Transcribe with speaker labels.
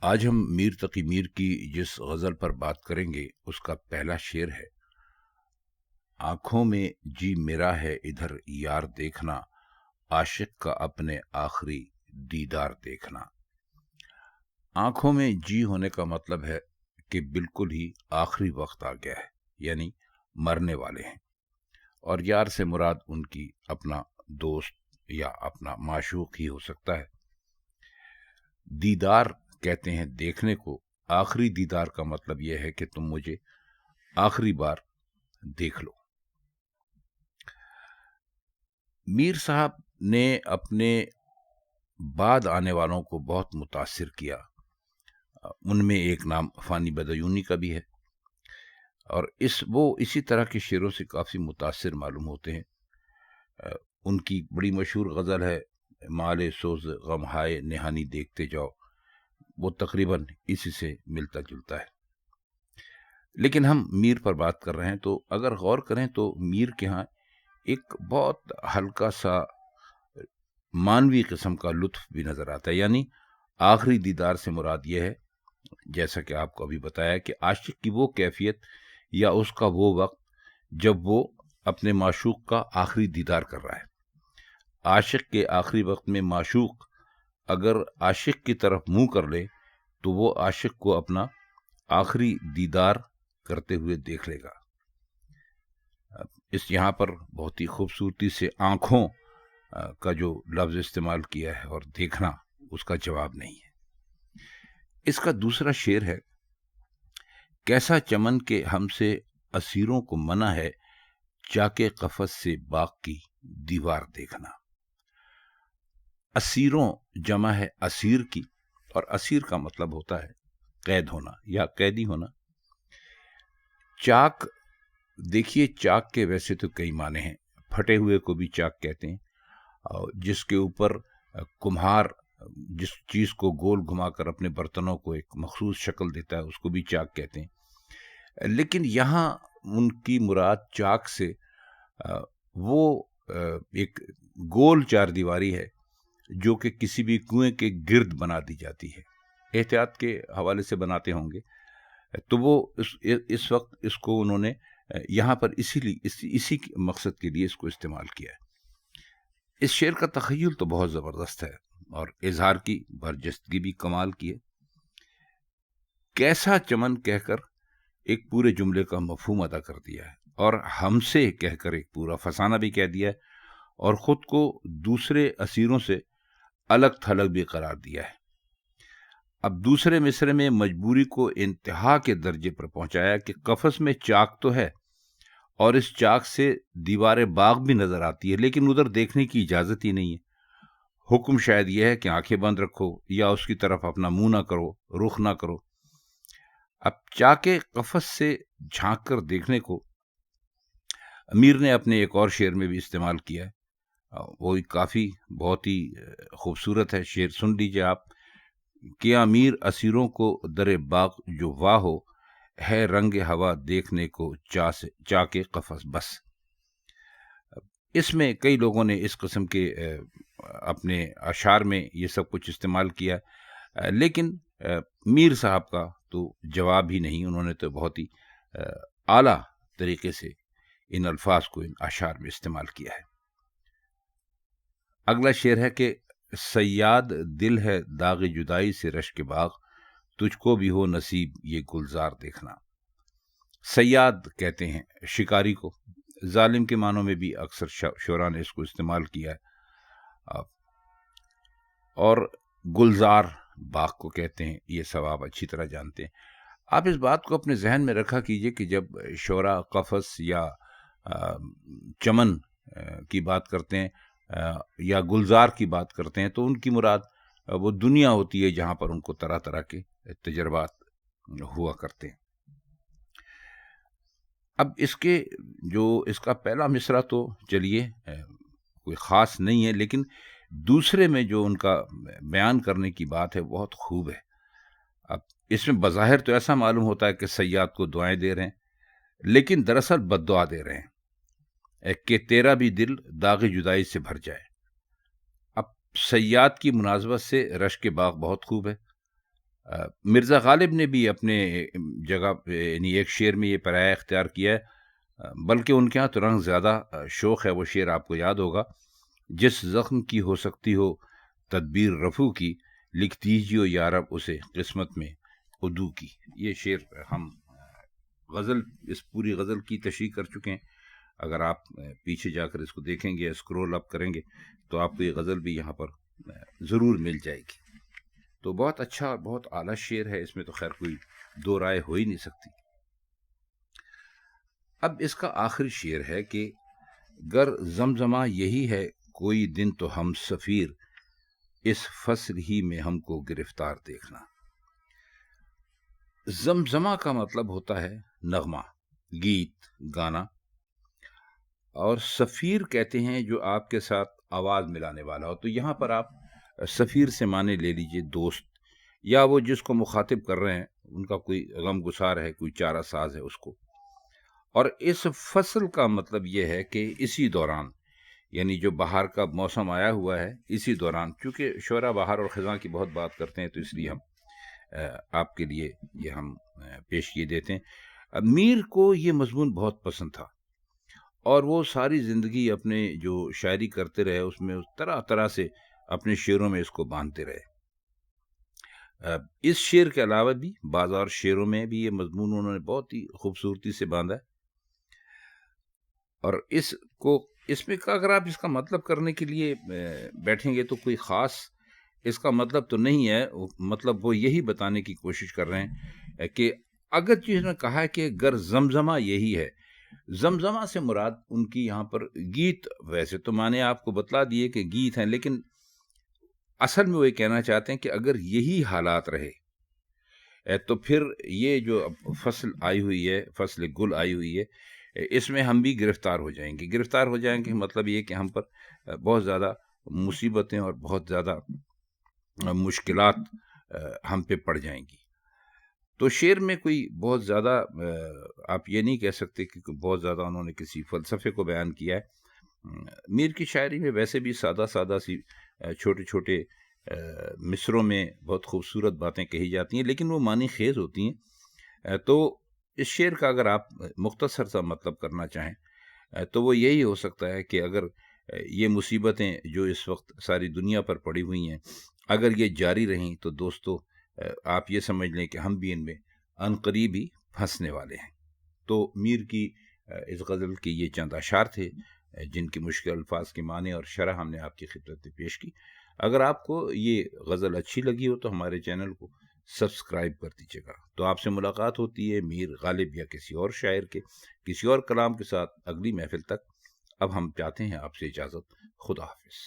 Speaker 1: آج ہم میر تقی میر کی جس غزل پر بات کریں گے اس کا پہلا شعر ہے: آنکھوں میں جی میرا ہے ادھر یار دیکھنا، عاشق کا اپنے آخری دیدار دیکھنا۔ آنکھوں میں جی ہونے کا مطلب ہے کہ بالکل ہی آخری وقت آ گیا ہے، یعنی مرنے والے ہیں، اور یار سے مراد ان کی اپنا دوست یا اپنا معشوق ہی ہو سکتا ہے۔ دیدار کہتے ہیں دیکھنے کو، آخری دیدار کا مطلب یہ ہے کہ تم مجھے آخری بار دیکھ لو۔ میر صاحب نے اپنے بعد آنے والوں کو بہت متاثر کیا۔ ان میں ایک نام فانی بدیونی کا بھی ہے، اور وہ اسی طرح کے شعروں سے کافی متاثر معلوم ہوتے ہیں۔ ان کی بڑی مشہور غزل ہے مالے سوز غم ہائے نہانی دیکھتے جاؤ، وہ تقریباً اسی سے ملتا جلتا ہے۔ لیکن ہم میر پر بات کر رہے ہیں تو اگر غور کریں تو میر کے ہاں ایک بہت ہلکا سا مانوی قسم کا لطف بھی نظر آتا ہے، یعنی آخری دیدار سے مراد یہ ہے، جیسا کہ آپ کو ابھی بتایا، کہ عاشق کی وہ کیفیت یا اس کا وہ وقت جب وہ اپنے معشوق کا آخری دیدار کر رہا ہے۔ عاشق کے آخری وقت میں معشوق اگر عاشق کی طرف منہ کر لے تو وہ عاشق کو اپنا آخری دیدار کرتے ہوئے دیکھ لے گا۔ اس یہاں پر بہت ہی خوبصورتی سے آنکھوں کا جو لفظ استعمال کیا ہے اور دیکھنا اس کا جواب نہیں ہے۔ اس کا دوسرا شعر ہے: کیسا چمن کے ہم سے اسیروں کو منع ہے، چاکے قفس سے باغ کی دیوار دیکھنا۔ اسیروں جمع ہے اسیر کی، اور اسیر کا مطلب ہوتا ہے قید ہونا یا قیدی ہونا۔ چاک، دیکھیے چاک کے ویسے تو کئی معنی ہیں، پھٹے ہوئے کو بھی چاک کہتے ہیں، جس کے اوپر کمہار جس چیز کو گول گھما کر اپنے برتنوں کو ایک مخصوص شکل دیتا ہے اس کو بھی چاک کہتے ہیں۔ لیکن یہاں ان کی مراد چاک سے وہ ایک گول چار دیواری ہے جو کہ کسی بھی کنویں کے گرد بنا دی جاتی ہے، احتیاط کے حوالے سے بناتے ہوں گے، تو وہ اس وقت اس کو انہوں نے یہاں پر اسی مقصد کے لیے اس کو استعمال کیا ہے۔ اس شعر کا تخیل تو بہت زبردست ہے اور اظہار کی برجستگی بھی کمال کی ہے۔ کیسا چمن کہہ کر ایک پورے جملے کا مفہوم ادا کر دیا ہے، اور ہم سے کہہ کر ایک پورا فسانہ بھی کہہ دیا ہے، اور خود کو دوسرے اسیروں سے الگ تھلگ بھی قرار دیا ہے۔ اب دوسرے مصرے میں مجبوری کو انتہا کے درجے پر پہنچایا کہ قفس میں چاک تو ہے اور اس چاک سے دیوار باغ بھی نظر آتی ہے، لیکن ادھر دیکھنے کی اجازت ہی نہیں ہے۔ حکم شاید یہ ہے کہ آنکھیں بند رکھو یا اس کی طرف اپنا منہ نہ کرو، رخ نہ کرو۔ اب چاکے قفس سے جھانک کر دیکھنے کو امیر نے اپنے ایک اور شعر میں بھی استعمال کیا ہے، وہ کافی بہت ہی خوبصورت ہے۔ شعر سن لیجئے آپ: کہ امیر اسیروں کو در باغ جو واہ ہو، ہے رنگ ہوا دیکھنے کو چا کے قفس بس۔ اس میں کئی لوگوں نے اس قسم کے اپنے اشعار میں یہ سب کچھ استعمال کیا، لیکن میر صاحب کا تو جواب ہی نہیں، انہوں نے تو بہت ہی اعلیٰ طریقے سے ان الفاظ کو ان اشعار میں استعمال کیا ہے۔ اگلا شعر ہے کہ صیاد دل ہے داغ جدائی سے رش کے باغ، تجھ کو بھی ہو نصیب یہ گلزار دیکھنا۔ صیاد کہتے ہیں شکاری کو، ظالم کے معنوں میں بھی اکثر شعراء نے اس کو استعمال کیا ہے، اور گلزار باغ کو کہتے ہیں، یہ سب آپ اچھی طرح جانتے ہیں۔ آپ اس بات کو اپنے ذہن میں رکھا کیجئے کہ جب شعراء قفس یا چمن کی بات کرتے ہیں یا گلزار کی بات کرتے ہیں تو ان کی مراد وہ دنیا ہوتی ہے جہاں پر ان کو طرح طرح کے تجربات ہوا کرتے ہیں۔ اب اس کا پہلا مصرع تو چلیے کوئی خاص نہیں ہے، لیکن دوسرے میں جو ان کا بیان کرنے کی بات ہے بہت خوب ہے۔ اب اس میں بظاہر تو ایسا معلوم ہوتا ہے کہ صیاد کو دعائیں دے رہے ہیں، لیکن دراصل بد دعا دے رہے ہیں کہ تیرا بھی دل داغ جدائی سے بھر جائے۔ اب صیاد کی مناسبت سے رش کے باغ بہت خوب ہے، مرزا غالب نے بھی اپنے جگہ پہ یعنی ایک شعر میں یہ پرایا اختیار کیا ہے، بلکہ ان کے ہاں تو رنگ زیادہ شوق ہے. وہ شعر آپ کو یاد ہوگا: جس زخم کی ہو سکتی ہو تدبیر رفو کی، لکھ دیجیے یارب اسے قسمت میں اردو کی. یہ شعر ہم غزل، اس پوری غزل کی تشریح کر چکے ہیں. اگر آپ پیچھے جا کر اس کو دیکھیں گے، اسکرول اپ کریں گے، تو آپ کو یہ غزل بھی یہاں پر ضرور مل جائے گی. تو بہت اچھا اور بہت اعلیٰ شعر ہے، اس میں تو خیر کوئی دو رائے ہو ہی نہیں سکتی. اب اس کا آخری شعر ہے کہ گر زمزمہ یہی ہے کوئی دن تو ہم سفیر، اس فصل ہی میں ہم کو گرفتار دیکھنا. زمزمہ کا مطلب ہوتا ہے نغمہ، گیت، گانا، اور سفیر کہتے ہیں جو آپ کے ساتھ آواز ملانے والا ہو. تو یہاں پر آپ سفیر سے معنی لے لیجئے دوست، یا وہ جس کو مخاطب کر رہے ہیں ان کا کوئی غم گسار ہے، کوئی چارہ ساز ہے اس کو. اور اس فصل کا مطلب یہ ہے کہ اسی دوران، یعنی جو بہار کا موسم آیا ہوا ہے، اسی دوران، چونکہ شعرا بہار اور خزاں کی بہت بات کرتے ہیں تو اس لیے ہم آپ کے لیے یہ ہم پیش کیے دیتے ہیں. میر کو یہ مضمون بہت پسند تھا، اور وہ ساری زندگی اپنے جو شاعری کرتے رہے اس میں طرح طرح سے اپنے شعروں میں اس کو باندھتے رہے. اس شعر کے علاوہ بھی بعض اور شعروں میں بھی یہ مضمون انہوں نے بہت ہی خوبصورتی سے باندھا ہے. اور اس میں اگر آپ اس کا مطلب کرنے کے لیے بیٹھیں گے تو کوئی خاص اس کا مطلب تو نہیں ہے. مطلب وہ یہی بتانے کی کوشش کر رہے ہیں کہ اگر جس نے کہا ہے کہ گر زمزمہ یہی ہے، زمزمہ سے مراد ان کی یہاں پر گیت، ویسے تو معنی آپ کو بتلا دیے کہ گیت ہیں، لیکن اصل میں وہ یہ کہنا چاہتے ہیں کہ اگر یہی حالات رہے تو پھر یہ جو فصل آئی ہوئی ہے، فصل گل آئی ہوئی ہے، اس میں ہم بھی گرفتار ہو جائیں گے. گرفتار ہو جائیں گے مطلب یہ کہ ہم پر بہت زیادہ مصیبتیں اور بہت زیادہ مشکلات ہم پہ پڑ جائیں گی. تو شعر میں کوئی بہت زیادہ آپ یہ نہیں کہہ سکتے کہ بہت زیادہ انہوں نے کسی فلسفے کو بیان کیا ہے. میر کی شاعری میں ویسے بھی سادہ سادہ سی چھوٹے چھوٹے مصروں میں بہت خوبصورت باتیں کہی جاتی ہیں، لیکن وہ معنی خیز ہوتی ہیں. تو اس شعر کا اگر آپ مختصر سا مطلب کرنا چاہیں تو وہ یہی ہو سکتا ہے کہ اگر یہ مصیبتیں جو اس وقت ساری دنیا پر پڑی ہوئی ہیں اگر یہ جاری رہیں تو دوستو آپ یہ سمجھ لیں کہ ہم بھی ان میں عنقریب ہی پھنسنے والے ہیں. تو میر کی اس غزل کے یہ چند اشعار تھے جن کی مشکل الفاظ کے معنی اور شرح ہم نے آپ کی خدمت میں پیش کی. اگر آپ کو یہ غزل اچھی لگی ہو تو ہمارے چینل کو سبسکرائب کر دیجیے گا. تو آپ سے ملاقات ہوتی ہے میر غالب یا کسی اور شاعر کے کسی اور کلام کے ساتھ اگلی محفل تک. اب ہم چاہتے ہیں آپ سے اجازت. خدا حافظ.